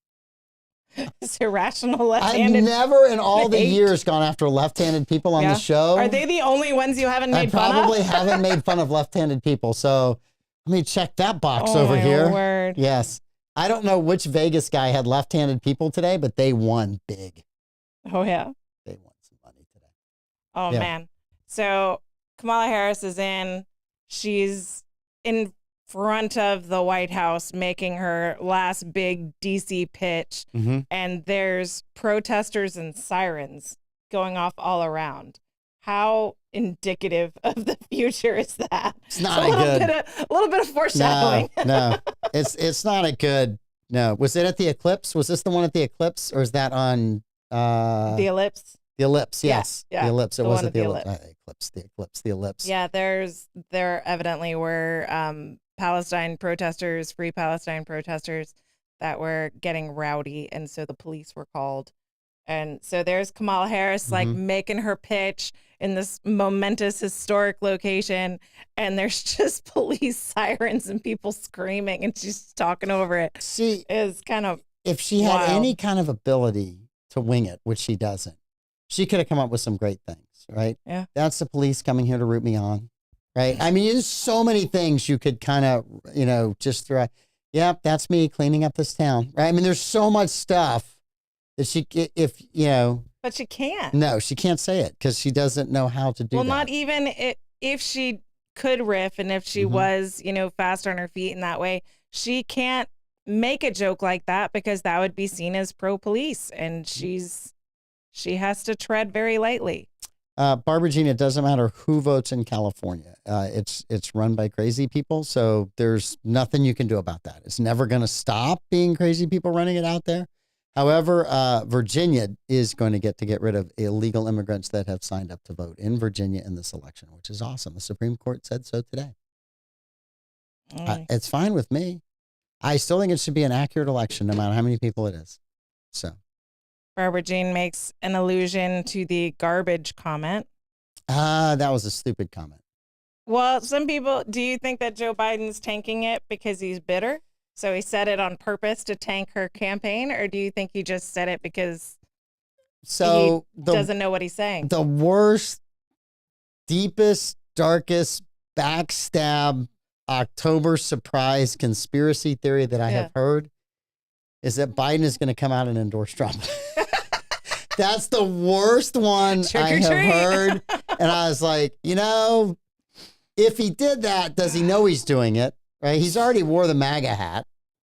It's irrational left-handed. I've never in all the years gone after left-handed people on the show. Are they the only ones you haven't made fun of? I probably haven't made fun of left-handed people. So let me check that box over here. Word. Yes. I don't know which Vegas guy had left-handed people today, but they won big. Oh, yeah. They won some money today. Oh, man. So Kamala Harris is in. She's in front of the White House making her last big DC pitch. And there's protesters and sirens going off all around. How indicative of the future is that? It's not a little bit of foreshadowing. No, it's not a good. No, was it at the eclipse? Was this the one at the eclipse, or is that on the ellipse? The ellipse, yes, yeah. The ellipse. It wasn't the ellipse. The ellipse. Yeah, there evidently were Palestine protesters, Free Palestine protesters that were getting rowdy, and so the police were called. And so there's Kamala Harris like making her pitch in this momentous historic location, and there's just police sirens and people screaming, and she's talking over it. See, is kind of if she had any kind of ability to wing it, which she doesn't, she could have come up with some great things, right? Yeah. That's the police coming here to root me on, right? I mean, there's so many things you could kind of, just throw. Yep, that's me cleaning up this town, right? I mean, there's so much stuff that But she can't. No, she can't say it because she doesn't know how to do that. Well, not even if she could riff and if she was, fast on her feet in that way, she can't make a joke like that because that would be seen as pro-police, and she has to tread very lightly. Barbara Jean, it doesn't matter who votes in California. It's run by crazy people, so there's nothing you can do about that. It's never going to stop being crazy people running it out there. However, Virginia is going to get rid of illegal immigrants that have signed up to vote in Virginia in this election, which is awesome. The Supreme Court said so today. It's fine with me. I still think it should be an accurate election, no matter how many people it is. So, Barbara Jean makes an allusion to the garbage comment. that was a stupid comment. Well, some people, do you think that Joe Biden's tanking it because he's bitter? So he said it on purpose to tank her campaign? Or do you think he just said it because he doesn't know what he's saying? The worst, deepest, darkest backstab October surprise conspiracy theory that I have heard is that Biden is going to come out and endorse Trump. That's the worst one I have heard. And I was like, if he did that, does he know he's doing it? Right? He's already wore the MAGA hat.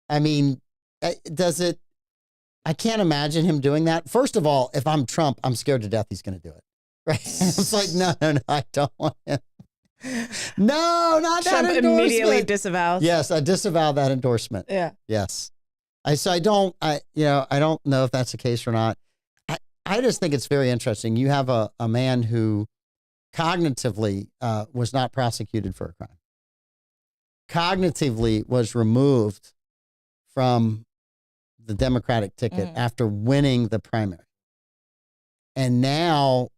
I mean, does it? I can't imagine him doing that. First of all, if I'm Trump, I'm scared to death he's going to do it. Right? It's like, no, I don't want him. No, not Trump that endorsement. Immediately disavows. Yes, I disavow that endorsement. Yeah. Yes. I don't know if that's the case or not. I just think it's very interesting. You have a man who cognitively was not prosecuted for a crime. Cognitively was removed from the Democratic ticket after winning the primary. And now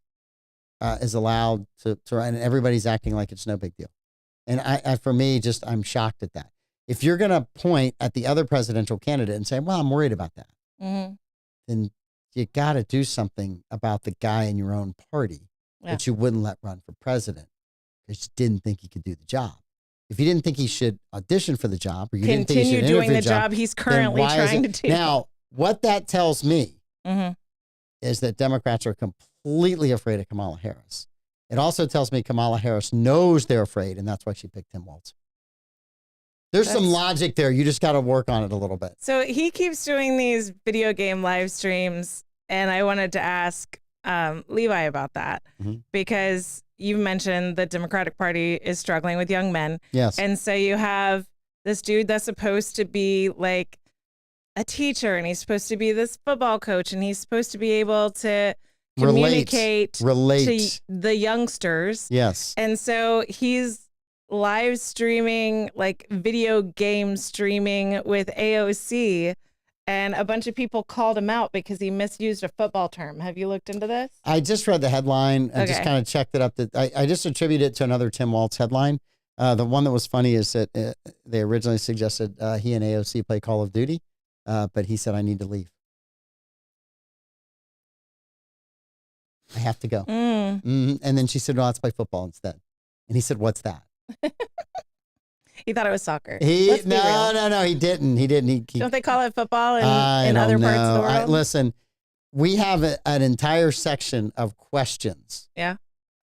is allowed to run, and everybody's acting like it's no big deal. And for me, I'm shocked at that. If you're going to point at the other presidential candidate and say, well, I'm worried about that, then you got to do something about the guy in your own party that you wouldn't let run for president because you didn't think he could do the job. If you didn't think he should audition for the job, or you didn't think he should continue doing the job he's currently trying to do. Now, what that tells me is that Democrats are completely afraid of Kamala Harris. It also tells me Kamala Harris knows they're afraid, and that's why she picked Tim Walz. There's some logic there. You just got to work on it a little bit. So he keeps doing these video game live streams, and I wanted to ask Levi about that because you mentioned the Democratic Party is struggling with young men. Yes. And so you have this dude that's supposed to be like a teacher, and he's supposed to be this football coach, and he's supposed to be able to communicate to the youngsters. Yes. And so he's live streaming, like video game streaming with AOC, and a bunch of people called him out because he misused a football term. Have you looked into this? I just read the headline and just kind of checked it up. I just attribute it to another Tim Walz headline. The one that was funny is that they originally suggested he and AOC play Call of Duty, but he said, I need to leave. I have to go. And then she said, well, let's play football instead. And he said, what's that? He thought it was soccer. No, he didn't. He didn't. Don't they call it football in other parts of the world? Listen, we have an entire section of questions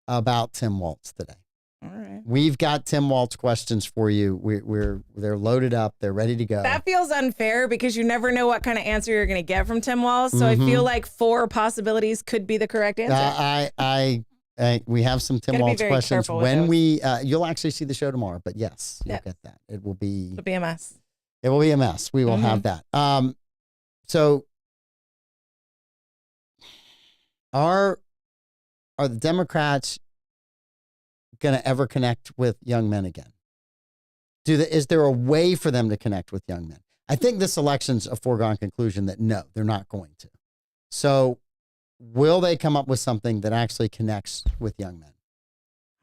about Tim Walz today. All right. We've got Tim Walz questions for you. They're loaded up. They're ready to go. That feels unfair because you never know what kind of answer you're going to get from Tim Walz. So I feel like 4 possibilities could be the correct answer. We have some Tim Walz questions when you'll actually see the show tomorrow, but yes, you'll get that. It'll be a mess. It will be a mess. We will have that. So are the Democrats going to ever connect with young men again? Is there a way for them to connect with young men? I think this election's a foregone conclusion that no, they're not going to. So will they come up with something that actually connects with young men?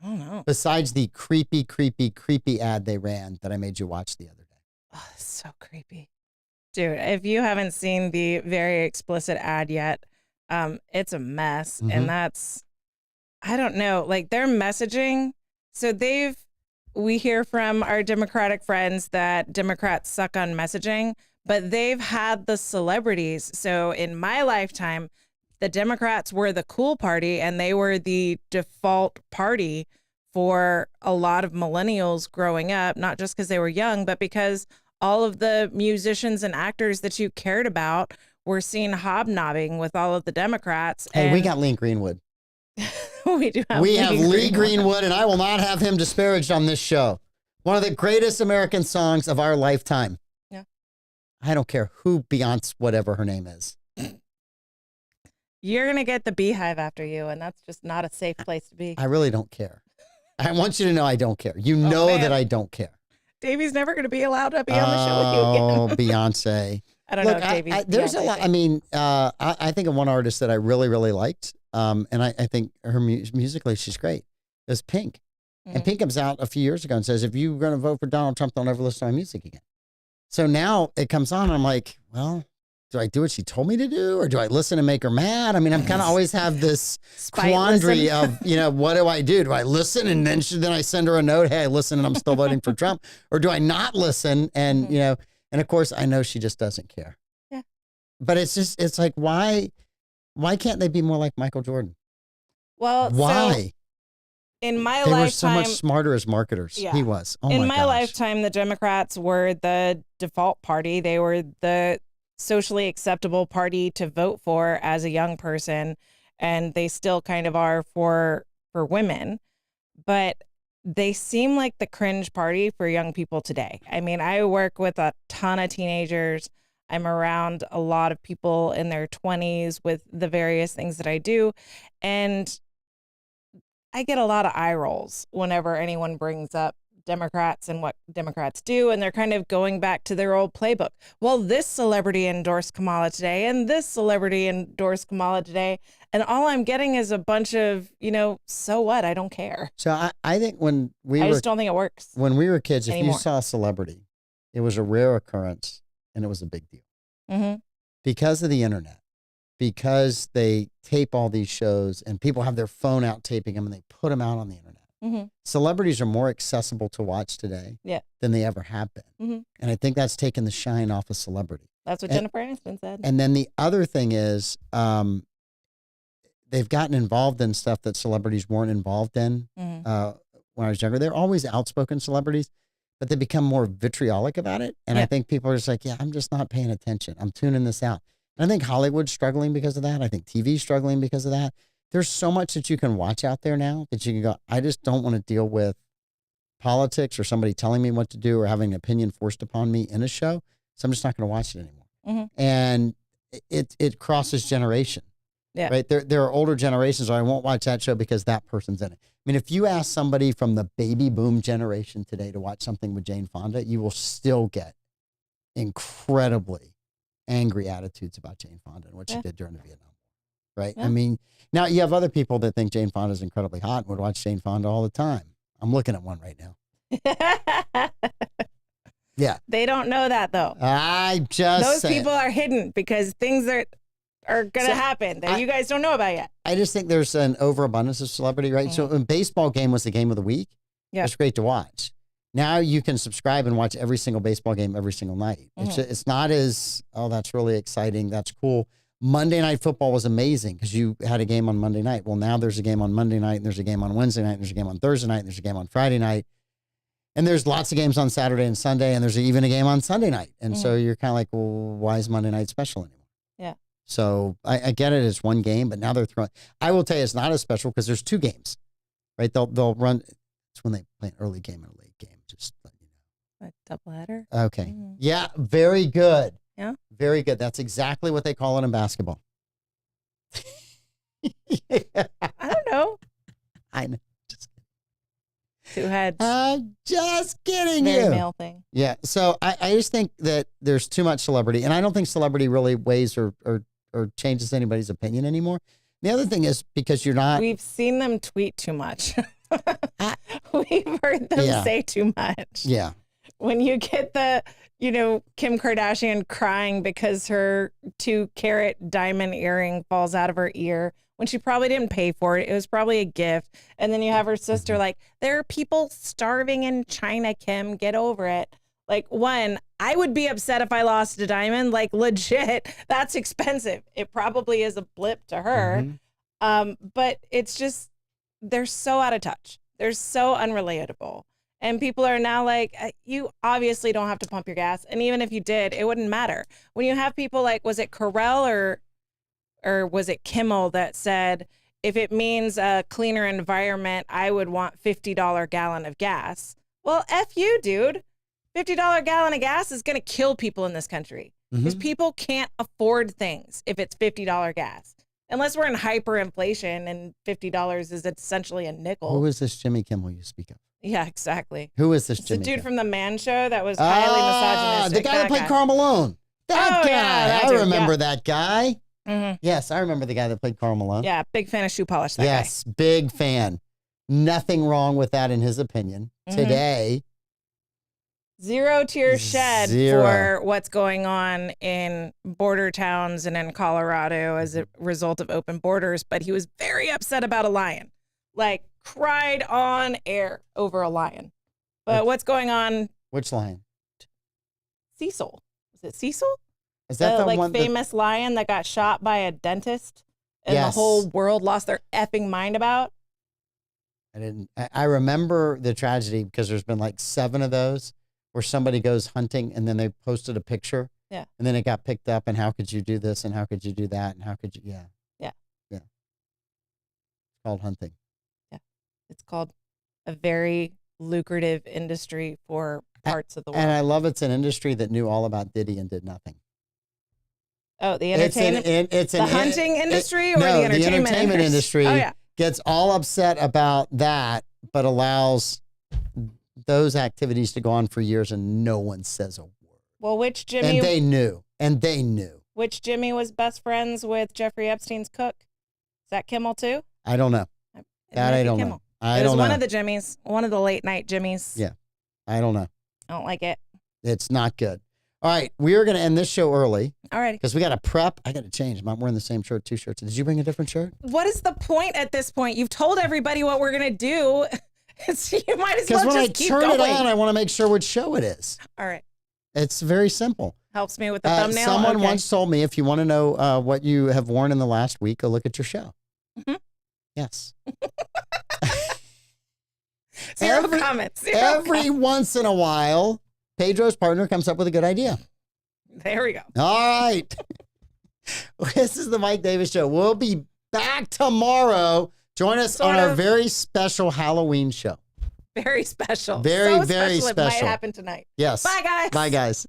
I don't know. Besides the creepy ad they ran that I made you watch the other day. Oh, that's so creepy. Dude, if you haven't seen the very explicit ad yet, it's a mess. And I don't know, like their messaging. So we hear from our Democratic friends that Democrats suck on messaging, but they've had the celebrities. So in my lifetime, the Democrats were the cool party, and they were the default party for a lot of millennials growing up, not just because they were young, but because all of the musicians and actors that you cared about were seen hobnobbing with all of the Democrats. Hey, we got Lee Greenwood. We do have Lee Greenwood, and I will not have him disparaged on this show. One of the greatest American songs of our lifetime. Yeah. I don't care who Beyonce, whatever her name is. You're going to get the beehive after you, and that's just not a safe place to be. I really don't care. I want you to know I don't care. You know that I don't care. Davey's never going to be allowed to be on the show with you again. Beyonce. I don't Look, know if Davey's there's a Beyonce lot. thing. I mean, I think of one artist that I really, really liked, and I think her musically, she's great, is Pink. And Pink comes out a few years ago and says, if you're going to vote for Donald Trump, don't ever listen to my music again. So now it comes on, and I'm like, well, do I do what she told me to do, or do I listen and make her mad? I mean, I'm kind of always have this quandary of, what do I do? Do I listen and then I send her a note, hey, listen, and I'm still voting for Trump? Or do I not listen? And, and of course, I know she just doesn't care. Yeah. But it's like, why can't they be more like Michael Jordan? Well, why? So in my they lifetime, were so much smarter as marketers. Yeah. He was. Oh in my my lifetime, the Democrats were the default party. They were the socially acceptable party to vote for as a young person, and they still kind of are for women. But they seem like the cringe party for young people today. I mean, I work with a ton of teenagers. I'm around a lot of people in their 20s with the various things that I do, and I get a lot of eye rolls whenever anyone brings up Democrats and what Democrats do, and they're kind of going back to their old playbook. Well, this celebrity endorsed Kamala today, and this celebrity endorsed Kamala today, and all I'm getting is a bunch of, so what? I don't care. So I think I just don't think it works. When we were kids, anymore. If you saw a celebrity, it was a rare occurrence, and it was a big deal. Mm-hmm. Because of the internet. Because they tape all these shows and people have their phone out taping them and they put them out on the internet. Mm-hmm. Celebrities are more accessible to watch today than they ever have been. Mm-hmm. And I think that's taken the shine off of celebrity. That's what Jennifer Aniston said. And then the other thing is they've gotten involved in stuff that celebrities weren't involved in when I was younger. They're always outspoken celebrities, but they become more vitriolic about it. And I think people are just like, I'm just not paying attention. I'm tuning this out. I think Hollywood's struggling because of that. I think TV's struggling because of that. There's so much that you can watch out there now that you can go, I just don't want to deal with politics or somebody telling me what to do or having an opinion forced upon me in a show. So I'm just not going to watch it anymore. Mm-hmm. And it crosses generation. Yeah. Right. There are older generations where I won't watch that show because that person's in it. I mean, if you ask somebody from the baby boom generation today to watch something with Jane Fonda, you will still get incredibly angry attitudes about Jane Fonda and what she did during the Vietnam War, right? Yeah. I mean, now you have other people that think Jane Fonda is incredibly hot and would watch Jane Fonda all the time. I'm looking at one right now. Yeah. They don't know that, though. Those people are hidden because things that are going to happen that you guys don't know about yet. I just think there's an overabundance of celebrity, right? Mm-hmm. So when baseball game was the game of the week, it's great to watch. Now you can subscribe and watch every single baseball game every single night. Mm-hmm. It's not as, that's really exciting. That's cool. Monday Night Football was amazing because you had a game on Monday night. Well, now there's a game on Monday night, and there's a game on Wednesday night, and there's a game on Thursday night, and there's a game on Friday night. And there's lots of games on Saturday and Sunday, and there's even a game on Sunday night. And so you're kind of like, well, why is Monday night special anymore? Yeah. So I get it. It's one game, but now they're throwing. I will tell you, it's not as special because there's two games, right? They'll run. It's when they play an early game and a late game. Just let you know. A doubleheader. Okay. Mm-hmm. Yeah. Very good. Yeah. Very good. That's exactly what they call it in basketball. Yeah. I don't know. I know. Two heads. Just kidding Very you. male thing. Yeah. So I just think that there's too much celebrity, and I don't think celebrity really weighs or changes anybody's opinion anymore. The other thing is because you're not. We've seen them tweet too much. We've heard them say too much. Yeah. When you get the, Kim Kardashian crying because her 2-carat diamond earring falls out of her ear when she probably didn't pay for it. It was probably a gift. And then you have her sister like, there are people starving in China, Kim. Get over it. Like, one, I would be upset if I lost a diamond. Like, legit, that's expensive. It probably is a blip to her. Mm-hmm. But it's just, they're so out of touch. They're so unrelatable. And people are now like, you obviously don't have to pump your gas. And even if you did, it wouldn't matter. When you have people like, was it Carell or was it Kimmel that said, if it means a cleaner environment, I would want $50 gallon of gas. Well, F you, dude. $50 gallon of gas is going to kill people in this country because people can't afford things if it's $50 gas. Unless we're in hyperinflation and $50 is essentially a nickel. Who is this Jimmy Kimmel you speak of? Yeah, exactly. Who is this It's the Jimmy dude guy? from the Man Show that was highly misogynistic. The guy that played Karl Malone. That guy. that I dude, remember that guy. Mm-hmm. Yes, I remember the guy that played Karl Malone. Yeah, big fan of shoe polish, that yes, big fan. Nothing wrong with that in his opinion. Mm-hmm. Today, Zero tears shed Zero. for what's going on in border towns and in Colorado as a result of open borders, but he was very upset about a lion. Like, cried on air over a lion. But what's going on? which lion? Cecil. Is it Cecil? Is that the like one? famous lion that got shot by a dentist and Yes. the whole world lost their effing mind about? I remember the tragedy because there's been like 7 of those where somebody goes hunting and then they posted a picture. Yeah. And then it got picked up and how could you do this and how could you do that and how could you? Yeah. Yeah. Yeah. It's called hunting. Yeah. It's called a very lucrative industry for parts of the world. And I love it's an industry that knew all about Diddy and did nothing. Oh, the entertainment, the hunting industry or no, the entertainment industry Oh, yeah. gets all upset about that, but allows those activities to go on for years and no one says a word. Well, which Jimmy? And they knew. Which Jimmy was best friends with Jeffrey Epstein's cook? Is that Kimmel too? I don't know. That I don't know. It was one of the Jimmys, one of the late night Jimmys. Yeah, I don't know. I don't like it. It's not good. All right, we are going to end this show early. All right. Because we got to prep. I got to change. I'm wearing the same shirt, 2 shirts. Did you bring a different shirt? What is the point at this point? You've told everybody what we're going to do. You might as well Because when I just keep turn it going. on, I want to make sure which show it is. All right. It's very simple. Helps me with the thumbnail. Someone Okay. once told me if you want to know what you have worn in the last week, go look at your show. Mm-hmm. Yes. Zero comments. Every once in a while, Pedro's partner comes up with a good idea. There we go. All right. This is the Mike Davis Show. We'll be back tomorrow. Join us on our very special Halloween show. Very special. Very, so very special. It special. might happen tonight. Yes. Bye, guys. Bye, guys.